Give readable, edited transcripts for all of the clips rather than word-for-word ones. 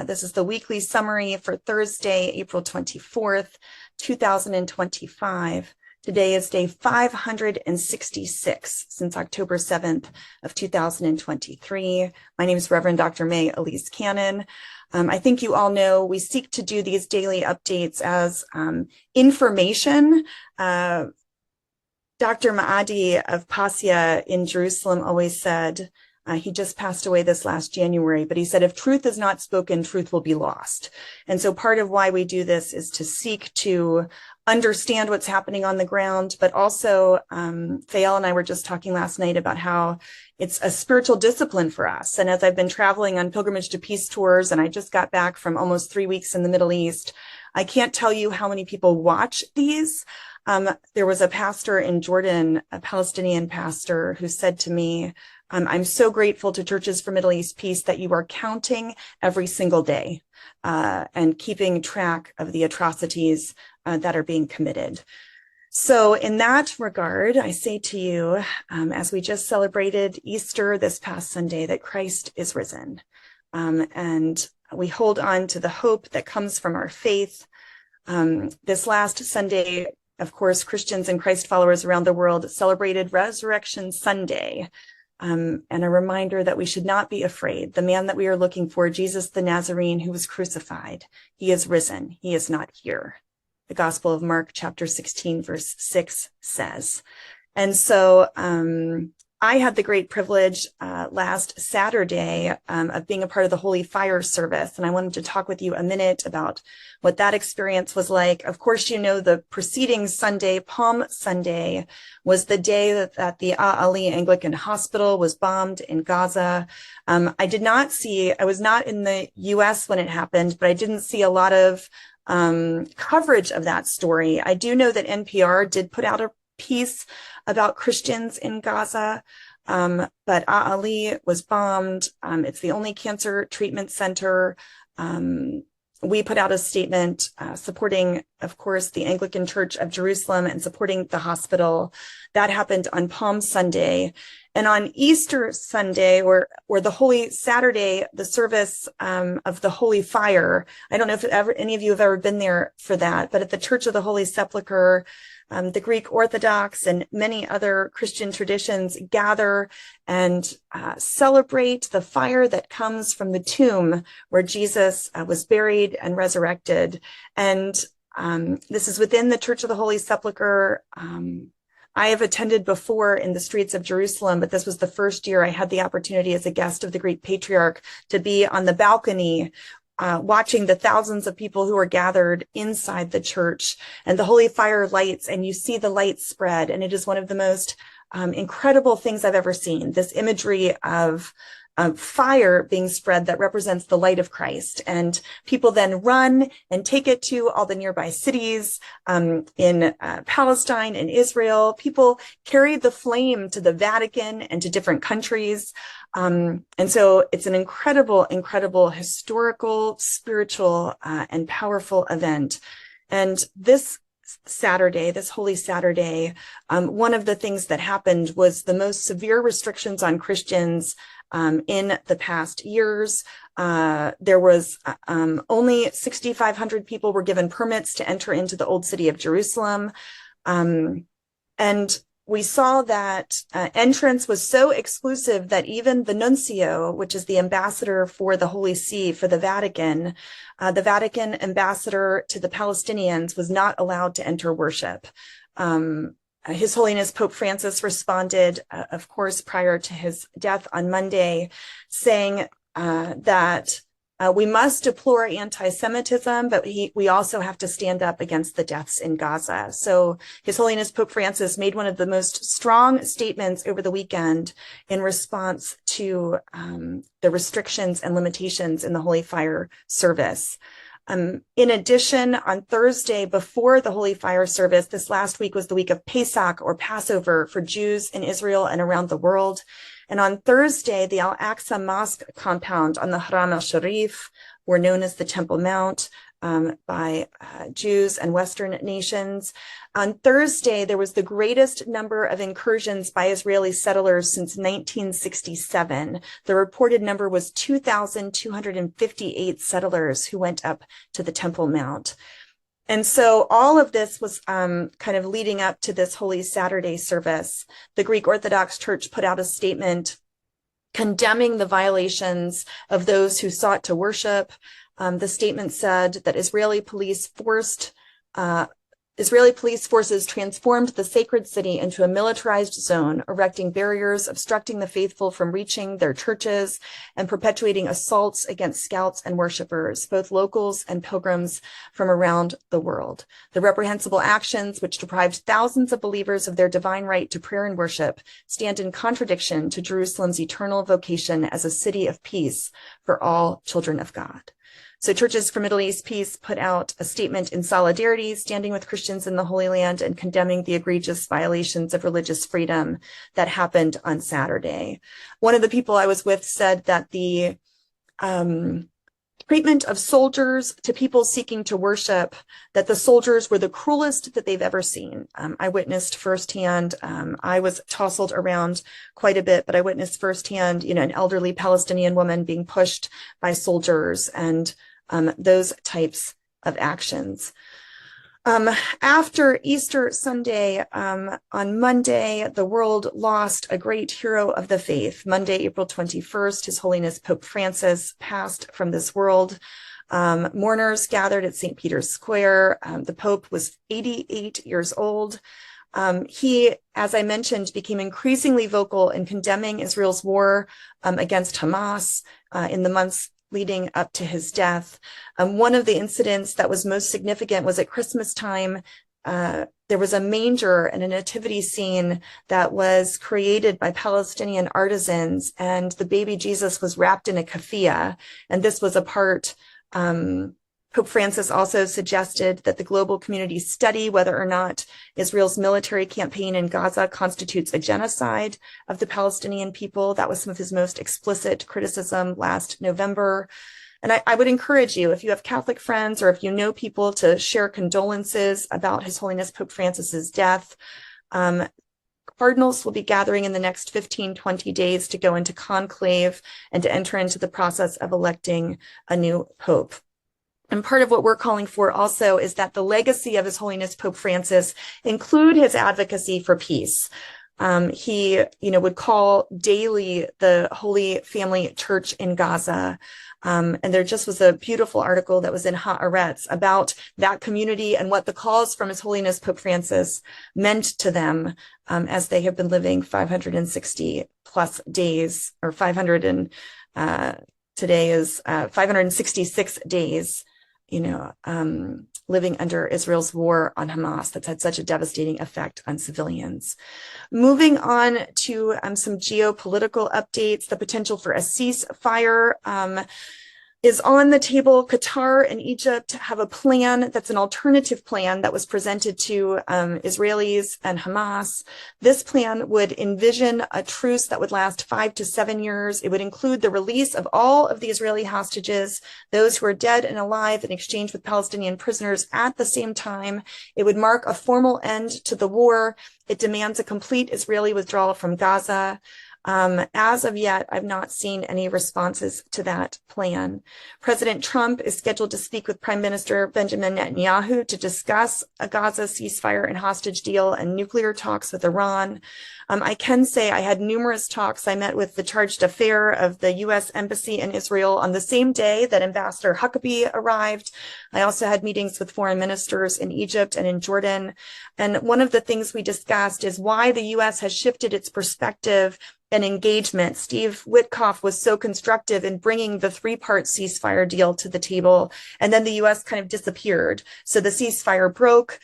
This is the weekly summary for Thursday, April 24th, 2025. Today is day 566 since October 7th of 2023. My name is Reverend Dr. May Elise Cannon. I think you all know we seek to do these daily updates as information. Dr. Maadi of Passia in Jerusalem always said, he just passed away this last January, but he said, if truth is not spoken, truth will be lost. And so part of why we do this is to seek to understand what's happening on the ground, but also Fael and I were just talking last night about how it's a spiritual discipline for us. And as I've been traveling on pilgrimage to peace tours, and I just got back from almost 3 weeks in the Middle East, I can't tell you how many people watch these. There was a pastor in Jordan, a Palestinian pastor, who said to me, I'm so grateful to Churches for Middle East Peace that you are counting every single day and keeping track of the atrocities that are being committed. So in that regard, I say to you, as we just celebrated Easter this past Sunday, that Christ is risen. And we hold on to the hope that comes from our faith. This last Sunday, of course, Christians and Christ followers around the world celebrated Resurrection Sunday. And a reminder that we should not be afraid. The man that we are looking for, Jesus the Nazarene, who was crucified, he is risen. He is not here. The Gospel of Mark, chapter 16, verse 6 says. And so I had the great privilege last Saturday of being a part of the Holy Fire service. And I wanted to talk with you a minute about what that experience was like. Of course, you know, the preceding Sunday, Palm Sunday, was the day that the Ali Anglican Hospital was bombed in Gaza. I was not in the US when it happened, but I didn't see a lot of coverage of that story. I do know that NPR did put out a piece about Christians in Gaza, but Ali was bombed. It's the only cancer treatment center. We put out a statement supporting, of course, the Anglican Church of Jerusalem and supporting the hospital. That happened on Palm Sunday. And on Easter Sunday, or the Holy Saturday, the service of the Holy Fire. I don't know if any of you have ever been there for that, but at the Church of the Holy Sepulchre, the Greek Orthodox and many other Christian traditions gather and celebrate the fire that comes from the tomb where Jesus was buried and resurrected. And this is within the Church of the Holy Sepulchre. I have attended before in the streets of Jerusalem, but this was the first year I had the opportunity as a guest of the Great Patriarch to be on the balcony watching the thousands of people who are gathered inside the church, and the Holy Fire lights, and you see the lights spread. And it is one of the most incredible things I've ever seen, this imagery of fire being spread that represents the light of Christ. And people then run and take it to all the nearby cities in Palestine and Israel. People carried the flame to the Vatican and to different countries. And so it's an incredible, incredible historical, spiritual, and powerful event. And this Saturday, this Holy Saturday, one of the things that happened was the most severe restrictions on Christians in the past years. There was only 6,500 people were given permits to enter into the Old City of Jerusalem. And we saw that entrance was so exclusive that even the nuncio, which is the ambassador for the Holy See for the Vatican ambassador to the Palestinians, was not allowed to enter worship. His Holiness Pope Francis responded, of course, prior to his death on Monday, saying that we must deplore anti-Semitism, but we also have to stand up against the deaths in Gaza. So His Holiness Pope Francis made one of the most strong statements over the weekend in response to the restrictions and limitations in the Holy Fire service. In addition, on Thursday before the Holy Fire service, this last week was the week of Pesach, or Passover, for Jews in Israel and around the world. And on Thursday, the Al-Aqsa Mosque compound on the Haram al-Sharif, or known as the Temple Mount, by Jews and Western nations. On Thursday, there was the greatest number of incursions by Israeli settlers since 1967. The reported number was 2,258 settlers who went up to the Temple Mount. And so all of this was kind of leading up to this Holy Saturday service. The Greek Orthodox Church put out a statement condemning the violations of those who sought to worship. The statement said that Israeli police forces transformed the sacred city into a militarized zone, erecting barriers, obstructing the faithful from reaching their churches, and perpetuating assaults against scouts and worshipers, both locals and pilgrims from around the world. The reprehensible actions, which deprived thousands of believers of their divine right to prayer and worship, stand in contradiction to Jerusalem's eternal vocation as a city of peace for all children of God. So Churches for Middle East Peace put out a statement in solidarity, standing with Christians in the Holy Land and condemning the egregious violations of religious freedom that happened on Saturday. One of the people I was with said that the treatment of soldiers to people seeking to worship, that the soldiers were the cruelest that they've ever seen. I witnessed firsthand, I was tousled around quite a bit, but I witnessed firsthand, an elderly Palestinian woman being pushed by soldiers and those types of actions. After Easter Sunday, on Monday, the world lost a great hero of the faith. Monday, April 21st, His Holiness Pope Francis passed from this world. Mourners gathered at St. Peter's Square. The Pope was 88 years old. He, as I mentioned, became increasingly vocal in condemning Israel's war against Hamas in the months leading up to his death. One of the incidents that was most significant was at Christmas time. There was a manger and a nativity scene that was created by Palestinian artisans, and the baby Jesus was wrapped in a keffiyeh. And this was a part, Pope Francis also suggested that the global community study whether or not Israel's military campaign in Gaza constitutes a genocide of the Palestinian people. That was some of his most explicit criticism last November. And I would encourage you, if you have Catholic friends or if you know people, to share condolences about His Holiness Pope Francis's death. Cardinals will be gathering in the next 15-20 days to go into conclave and to enter into the process of electing a new pope. And part of what we're calling for also is that the legacy of His Holiness Pope Francis include his advocacy for peace. He, would call daily the Holy Family Church in Gaza. And there just was a beautiful article that was in Haaretz about that community and what the calls from His Holiness Pope Francis meant to them as they have been living 560 plus days, or 500 and today is 566 days. Living under Israel's war on Hamas that's had such a devastating effect on civilians. Moving on to some geopolitical updates, the potential for a ceasefire is on the table. Qatar and Egypt have a plan that's an alternative plan that was presented to Israelis and Hamas. This plan would envision a truce that would last 5 to 7 years. It would include the release of all of the Israeli hostages, those who are dead and alive, in exchange with Palestinian prisoners at the same time. It would mark a formal end to the war. It demands a complete Israeli withdrawal from Gaza. As of yet, I've not seen any responses to that plan. President Trump is scheduled to speak with Prime Minister Benjamin Netanyahu to discuss a Gaza ceasefire and hostage deal and nuclear talks with Iran. I can say I had numerous talks. I met with the charge d'affaires of the U.S. Embassy in Israel on the same day that Ambassador Huckabee arrived. I also had meetings with foreign ministers in Egypt and in Jordan. And one of the things we discussed is why the U.S. has shifted its perspective and engagement. Steve Witkoff was so constructive in bringing the 3-part ceasefire deal to the table, and then the U.S. kind of disappeared. So the ceasefire broke,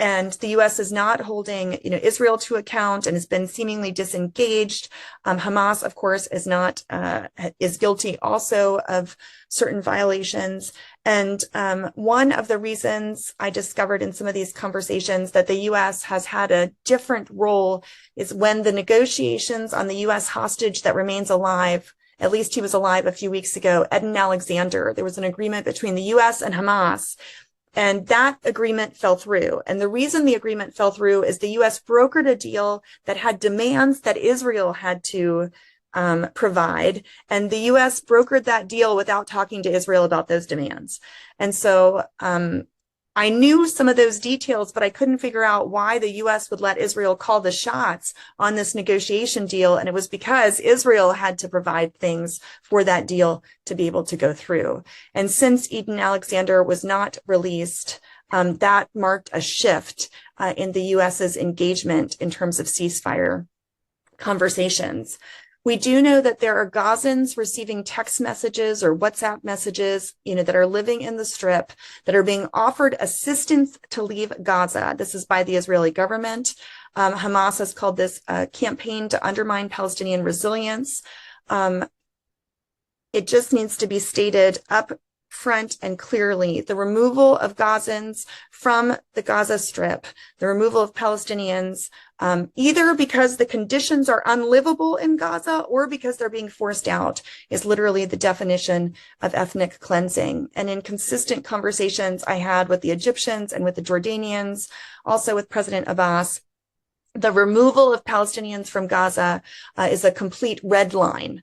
and the U.S. is not holding, Israel to account and has been seemingly disengaged. Hamas, of course, is guilty also of certain violations. And one of the reasons I discovered in some of these conversations that the U.S. has had a different role is when the negotiations on the U.S. hostage that remains alive at least he was alive a few weeks ago, Eden Alexander. There was an agreement between the US and Hamas, and that agreement fell through. And the reason the agreement fell through is the US brokered a deal that had demands that Israel had to provide. And the US brokered that deal without talking to Israel about those demands. And so I knew some of those details, but I couldn't figure out why the US would let Israel call the shots on this negotiation deal. And it was because Israel had to provide things for that deal to be able to go through. And since Eden Alexander was not released, that marked a shift in the US's engagement in terms of ceasefire conversations. We do know that there are Gazans receiving text messages or WhatsApp messages, that are living in the Strip, that are being offered assistance to leave Gaza. This is by the Israeli government. Hamas has called this a campaign to undermine Palestinian resilience. It just needs to be stated up front and clearly: the removal of Gazans from the Gaza Strip, the removal of Palestinians, either because the conditions are unlivable in Gaza or because they're being forced out, is literally the definition of ethnic cleansing. And in consistent conversations I had with the Egyptians and with the Jordanians, also with President Abbas, the removal of Palestinians from Gaza is a complete red line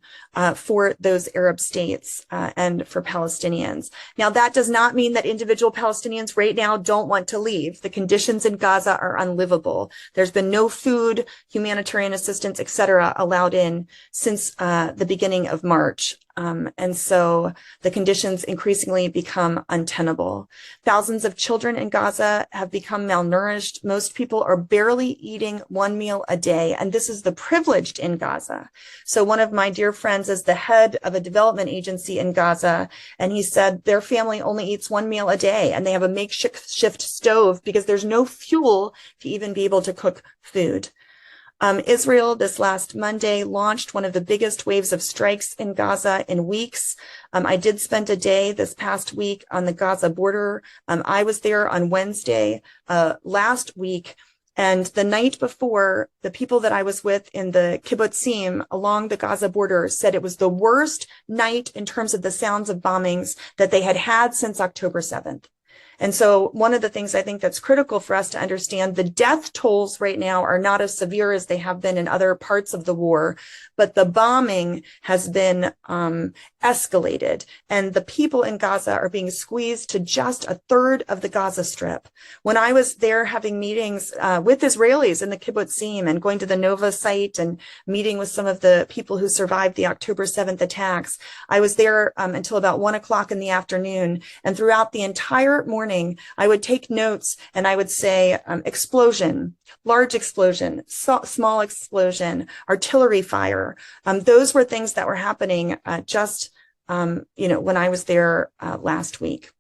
for those Arab states and for Palestinians. Now, that does not mean that individual Palestinians right now don't want to leave. The conditions in Gaza are unlivable. There's been no food, humanitarian assistance, etc., allowed in since the beginning of March. And so the conditions increasingly become untenable. Thousands of children in Gaza have become malnourished. Most people are barely eating one meal a day, and this is the privileged in Gaza. So one of my dear friends is the head of a development agency in Gaza, and he said their family only eats one meal a day, and they have a makeshift stove because there's no fuel to even be able to cook food. Israel this last Monday launched one of the biggest waves of strikes in Gaza in weeks. I did spend a day this past week on the Gaza border. I was there on Wednesday last week, and the night before, the people that I was with in the kibbutzim along the Gaza border said it was the worst night in terms of the sounds of bombings that they had had since October 7th. And so one of the things I think that's critical for us to understand, the death tolls right now are not as severe as they have been in other parts of the war, but the bombing has been escalated, and the people in Gaza are being squeezed to just a third of the Gaza Strip. When I was there having meetings with Israelis in the kibbutzim and going to the Nova site and meeting with some of the people who survived the October 7th attacks, I was there until about 1 o'clock in the afternoon, and throughout the entire morning, I would take notes and I would say explosion, large explosion, small explosion, artillery fire. Those were things that were happening just, when I was there last week.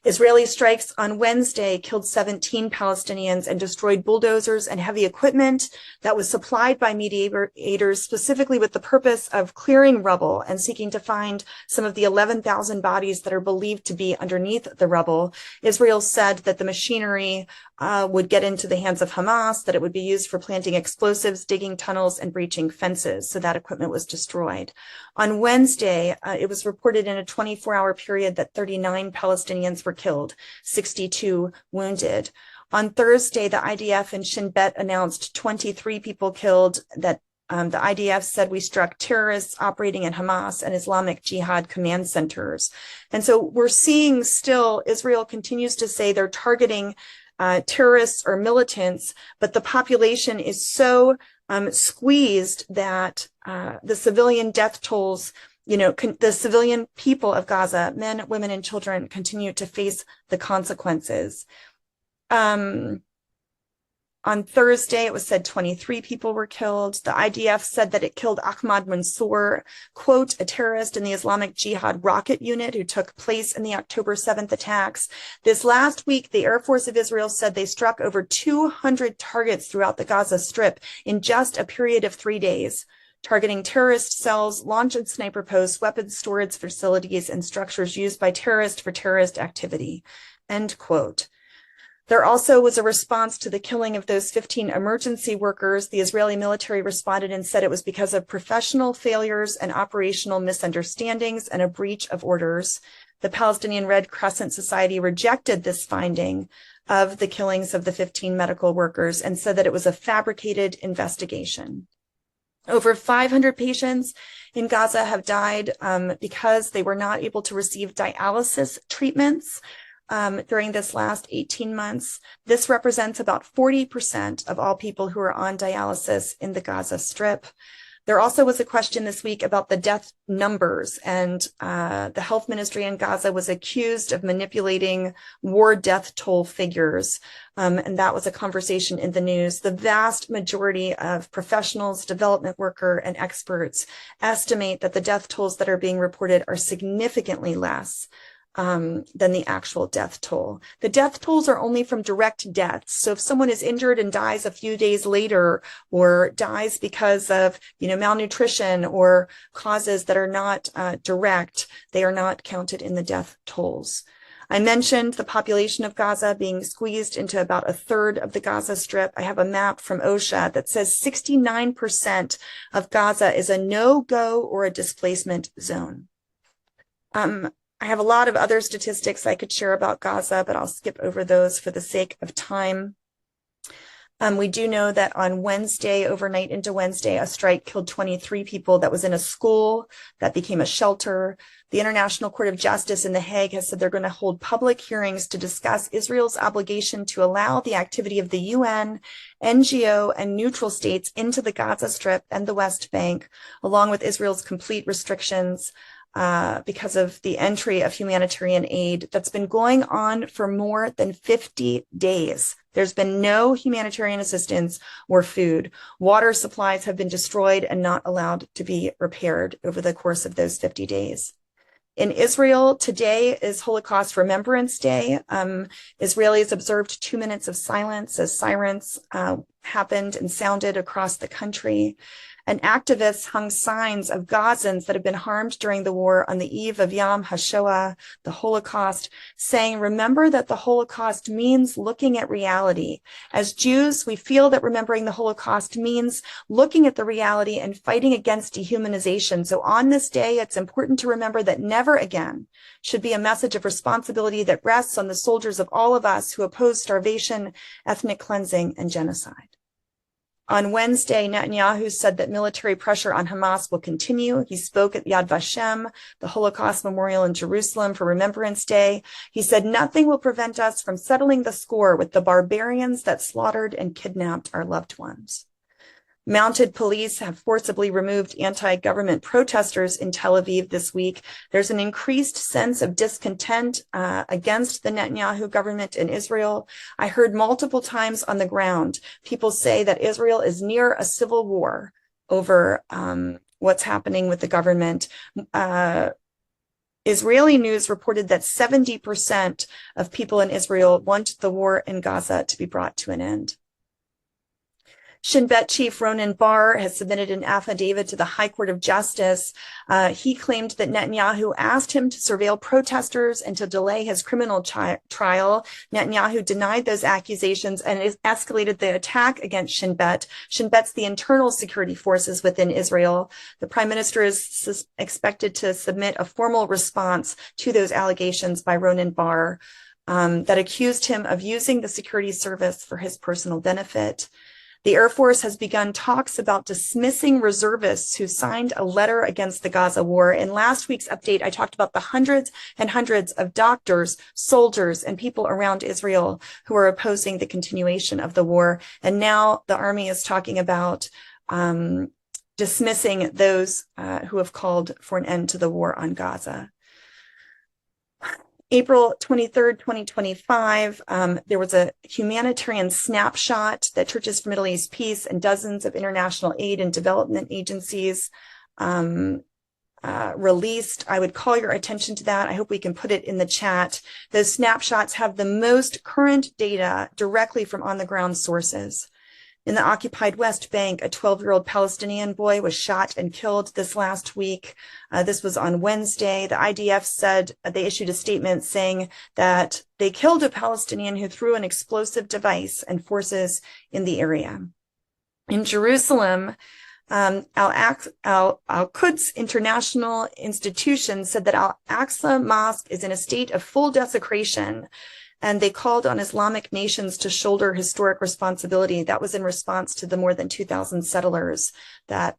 Israeli strikes on Wednesday killed 17 Palestinians and destroyed bulldozers and heavy equipment that was supplied by mediators specifically with the purpose of clearing rubble and seeking to find some of the 11,000 bodies that are believed to be underneath the rubble. Israel said that the machinery would get into the hands of Hamas, that it would be used for planting explosives, digging tunnels, and breaching fences. So that equipment was destroyed. On Wednesday, it was reported in a 24-hour period that 39 Palestinians were killed, 62 wounded. On Thursday, the IDF and Shin Bet announced 23 people killed, that the IDF said we struck terrorists operating in Hamas and Islamic Jihad command centers. And so we're seeing still Israel continues to say they're targeting terrorists or militants, but the population is so squeezed that the civilian death tolls, the civilian people of Gaza, men, women, and children, continue to face the consequences. On Thursday, it was said 23 people were killed. The IDF said that it killed Ahmad Mansour, quote, a terrorist in the Islamic Jihad rocket unit who took place in the October 7th attacks. This last week, the Air Force of Israel said they struck over 200 targets throughout the Gaza Strip in just a period of 3 days, targeting terrorist cells, launch and sniper posts, weapons storage facilities, and structures used by terrorists for terrorist activity, end quote. There also was a response to the killing of those 15 emergency workers. The Israeli military responded and said it was because of professional failures and operational misunderstandings and a breach of orders. The Palestinian Red Crescent Society rejected this finding of the killings of the 15 medical workers and said that it was a fabricated investigation. Over 500 patients in Gaza have died because they were not able to receive dialysis treatments during this last 18 months. This represents about 40% of all people who are on dialysis in the Gaza Strip. There also was a question this week about the death numbers, and the health ministry in Gaza was accused of manipulating war death toll figures, and that was a conversation in the news. The vast majority of professionals, development worker, and experts estimate that the death tolls that are being reported are significantly less than the actual death toll. The death tolls are only from direct deaths. So if someone is injured and dies a few days later, or dies because of, malnutrition or causes that are not direct, they are not counted in the death tolls. I mentioned the population of Gaza being squeezed into about a third of the Gaza Strip. I have a map from OSHA that says 69% of Gaza is a no-go or a displacement zone. I have a lot of other statistics I could share about Gaza, but I'll skip over those for the sake of time. We do know that on Wednesday, overnight into Wednesday, a strike killed 23 people that was in a school that became a shelter. The International Court of Justice in The Hague has said they're going to hold public hearings to discuss Israel's obligation to allow the activity of the UN, NGO, and neutral states into the Gaza Strip and the West Bank, along with Israel's complete restrictions because of the entry of humanitarian aid that's been going on for more than 50 days. There's been no humanitarian assistance or food. Water supplies have been destroyed and not allowed to be repaired over the course of those 50 days. In Israel, today is Holocaust Remembrance Day. Israelis observed 2 minutes of silence as sirens happened and sounded across the country. And activists hung signs of Gazans that have been harmed during the war on the eve of Yom HaShoah, the Holocaust, saying, remember that the Holocaust means looking at reality. As Jews, we feel that remembering the Holocaust means looking at the reality and fighting against dehumanization. So on this day, it's important to remember that never again should be a message of responsibility that rests on the shoulders of all of us who oppose starvation, ethnic cleansing, and genocide. On Wednesday, Netanyahu said that military pressure on Hamas will continue. He spoke at Yad Vashem, the Holocaust Memorial in Jerusalem, for Remembrance Day. He said nothing will prevent us from settling the score with the barbarians that slaughtered and kidnapped our loved ones. Mounted police have forcibly removed anti-government protesters in Tel Aviv this week. There's an increased sense of discontent against the Netanyahu government in Israel. I heard multiple times on the ground people say that Israel is near a civil war over what's happening with the government. Israeli news reported that 70% of people in Israel want the war in Gaza to be brought to an end. Shin Bet chief Ronen Bar has submitted an affidavit to the High Court of Justice. He claimed that Netanyahu asked him to surveil protesters and to delay his criminal trial. Netanyahu denied those accusations and escalated the attack against Shin Bet. Shin Bet's the internal security forces within Israel. The prime minister is expected to submit a formal response to those allegations by Ronen Bar that accused him of using the security service for his personal benefit. The Air Force has begun talks about dismissing reservists who signed a letter against the Gaza war. In last week's update, I talked about the hundreds and hundreds of doctors, soldiers, and people around Israel who are opposing the continuation of the war. And now the army is talking about dismissing those who have called for an end to the war on Gaza. April 23rd, 2025, there was a humanitarian snapshot that Churches for Middle East Peace and dozens of international aid and development agencies released. I would call your attention to that. I hope we can put it in the chat. Those snapshots have the most current data directly from on-the-ground sources. In the occupied West Bank, a 12-year-old Palestinian boy was shot and killed this last week. This was on Wednesday. The IDF said they issued a statement saying that they killed a Palestinian who threw an explosive device and forces in the area. In Jerusalem, Al-Quds International Institution said that Al-Aqsa Mosque is in a state of full desecration, and they called on Islamic nations to shoulder historic responsibility. That was in response to the more than 2,000 settlers that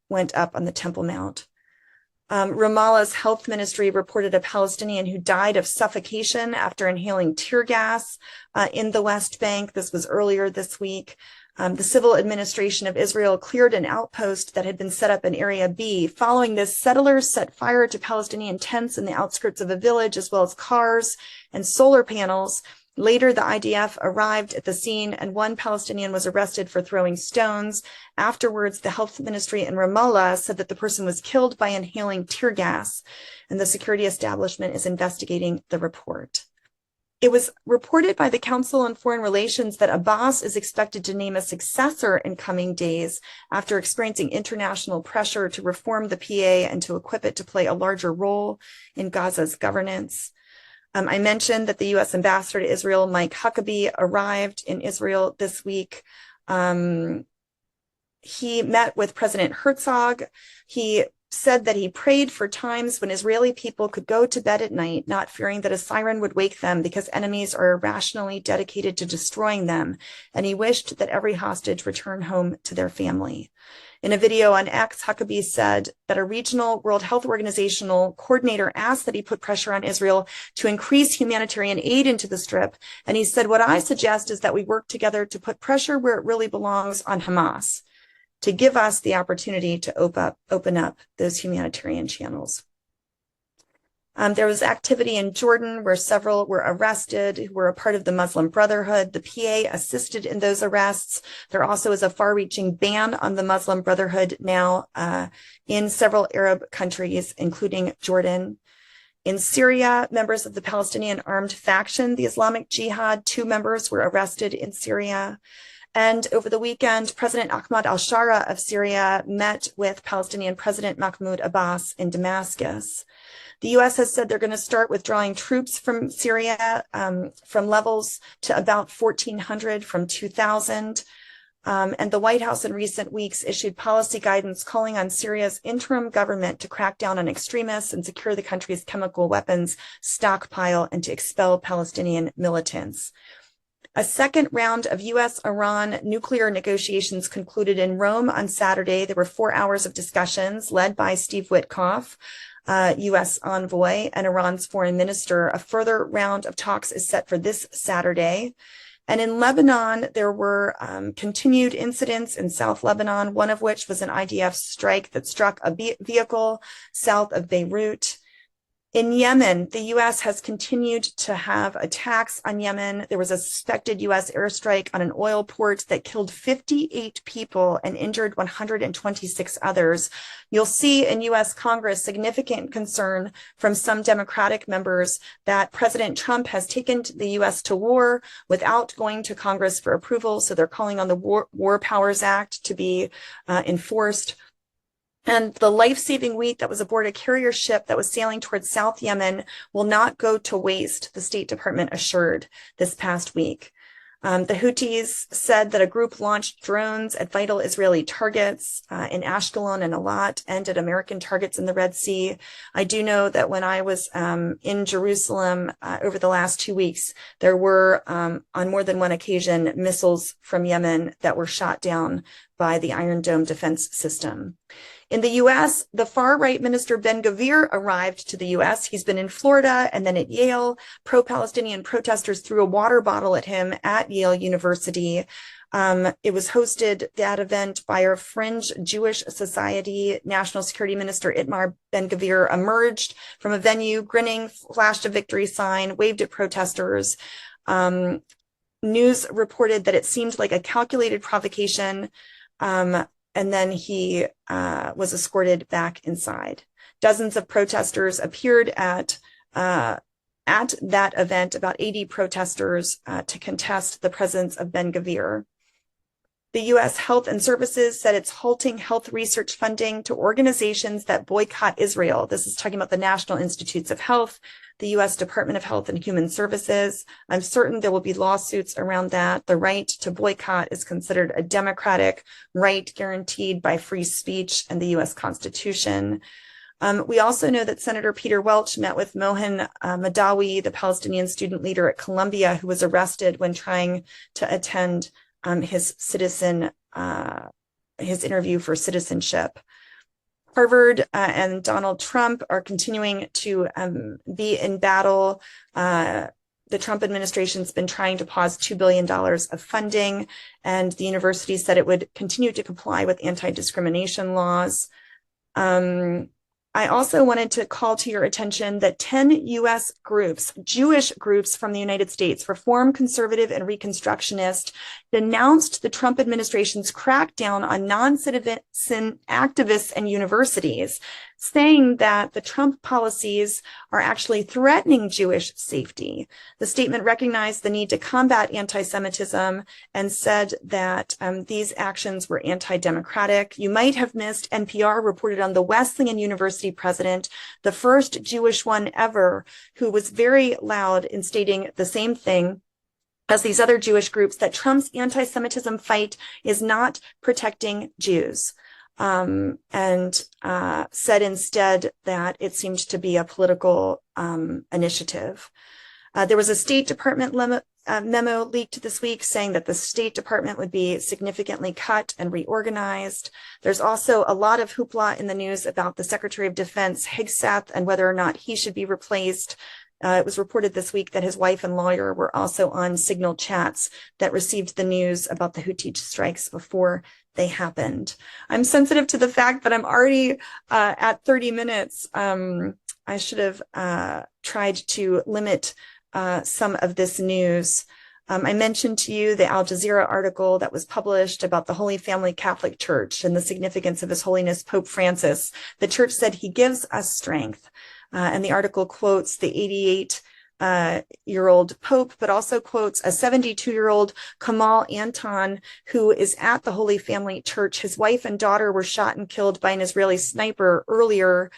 went up on the Temple Mount. Ramallah's health ministry reported a Palestinian who died of suffocation after inhaling tear gas in the West Bank. This was earlier this week. The civil administration of Israel cleared an outpost that had been set up in Area B. Following this, settlers set fire to Palestinian tents in the outskirts of a village, as well as cars and solar panels. Later, the IDF arrived at the scene, and one Palestinian was arrested for throwing stones. Afterwards, the health ministry in Ramallah said that the person was killed by inhaling tear gas, and the security establishment is investigating the report. It was reported by the Council on Foreign Relations that Abbas is expected to name a successor in coming days after experiencing international pressure to reform the PA and to equip it to play a larger role in Gaza's governance. I mentioned that the U.S. ambassador to Israel, Mike Huckabee, arrived in Israel this week. He met with President Herzog. He said that he prayed for times when Israeli people could go to bed at night, not fearing that a siren would wake them because enemies are irrationally dedicated to destroying them. And he wished that every hostage return home to their family. In a video on X, Huckabee said that a regional World Health Organization coordinator asked that he put pressure on Israel to increase humanitarian aid into the Strip. And he said, what I suggest is that we work together to put pressure where it really belongs on Hamas, to give us the opportunity to open up those humanitarian channels. There was activity in Jordan where several were arrested who were a part of the Muslim Brotherhood. The PA assisted in those arrests. There also is a far-reaching ban on the Muslim Brotherhood now in several Arab countries, including Jordan. In Syria, members of the Palestinian armed faction, the Islamic Jihad, 2 members were arrested in Syria. And over the weekend, President Ahmad al-Shara of Syria met with Palestinian President Mahmoud Abbas in Damascus. The U.S. has said they're going to start withdrawing troops from Syria from levels to about 1,400 from 2,000. And the White House in recent weeks issued policy guidance calling on Syria's interim government to crack down on extremists and secure the country's chemical weapons stockpile and to expel Palestinian militants. A second round of U.S.-Iran nuclear negotiations concluded in Rome on Saturday. There were 4 hours of discussions led by Steve Witkoff, U.S. envoy, and Iran's foreign minister. A further round of talks is set for this Saturday. And in Lebanon, there were continued incidents in South Lebanon, one of which was an IDF strike that struck a vehicle south of Beirut. In Yemen, the U.S. has continued to have attacks on Yemen. There was a suspected U.S. airstrike on an oil port that killed 58 people and injured 126 others. You'll see in U.S. Congress significant concern from some Democratic members that President Trump has taken the U.S. to war without going to Congress for approval. So they're calling on the War Powers Act to be enforced. And the life-saving wheat that was aboard a carrier ship that was sailing towards South Yemen will not go to waste, the State Department assured this past week. The Houthis said that a group launched drones at vital Israeli targets in Ashkelon and Eilat and at American targets in the Red Sea. I do know that when I was in Jerusalem over the last 2 weeks, there were on more than one occasion missiles from Yemen that were shot down by the Iron Dome defense system. In the U.S., the far-right minister Ben-Gvir arrived to the U.S. He's been in Florida and then at Yale. Pro-Palestinian protesters threw a water bottle at him at Yale University. It was hosted, that event, by our fringe Jewish society. National Security Minister Itamar Ben-Gvir emerged from a venue, grinning, flashed a victory sign, waved at protesters. News reported that it seemed like a calculated provocation. And then he was escorted back inside. Dozens of protesters appeared at that event, about 80 protesters to contest the presence of Ben-Gvir. The U.S. Health and Services said it's halting health research funding to organizations that boycott Israel. This is talking about the National Institutes of Health, the U.S. Department of Health and Human Services. I'm certain there will be lawsuits around that. The right to boycott is considered a democratic right guaranteed by free speech and the U.S. Constitution. We also know that Senator Peter Welch met with Mohan Madawi, the Palestinian student leader at Columbia, who was arrested when trying to attend his interview for citizenship. Harvard and Donald Trump are continuing to be in battle. The Trump administration's been trying to pause $2 billion of funding, and the university said it would continue to comply with anti-discrimination laws. I also wanted to call to your attention that 10 U.S. groups, Jewish groups from the United States, Reform, Conservative, and Reconstructionist, denounced the Trump administration's crackdown on non-citizen activists and universities, saying that the Trump policies are actually threatening Jewish safety. The statement recognized the need to combat anti-Semitism and said that these actions were anti-democratic. You might have missed NPR reported on the Wesleyan University president, the first Jewish one ever, who was very loud in stating the same thing as these other Jewish groups, that Trump's anti-Semitism fight is not protecting Jews. And said instead that it seemed to be a political initiative. There was a State Department memo leaked this week saying that the State Department would be significantly cut and reorganized. There's also a lot of hoopla in the news about the Secretary of Defense, Hegseth, and whether or not he should be replaced. It was reported this week that his wife and lawyer were also on Signal chats that received the news about the Houthi strikes before they happened. I'm sensitive to the fact that I'm already at 30 minutes. I should have tried to limit some of this news. I mentioned to you the Al Jazeera article that was published about the Holy Family Catholic Church and the significance of His Holiness Pope Francis. The church said he gives us strength. And the article quotes the 88-year-old Pope, but also quotes a 72-year-old Kamal Anton, who is at the Holy Family Church. His wife and daughter were shot and killed by an Israeli sniper earlier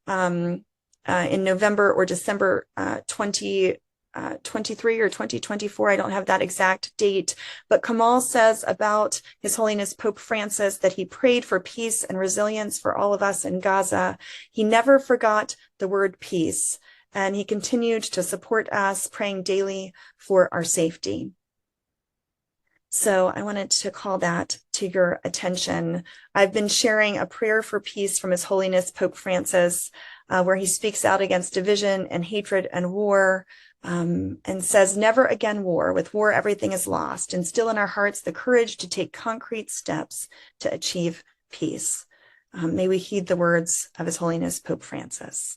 in November or December 2023 or 2024. I don't have that exact date. But Kamal says about His Holiness Pope Francis that he prayed for peace and resilience for all of us in Gaza. He never forgot the word peace, and he continued to support us, praying daily for our safety. So I wanted to call that to your attention. I've been sharing a prayer for peace from His Holiness Pope Francis, where he speaks out against division and hatred and war, and says, never again war. With war, everything is lost. Instill in our hearts the courage to take concrete steps to achieve peace. May we heed the words of His Holiness Pope Francis.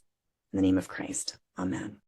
In the name of Christ, amen.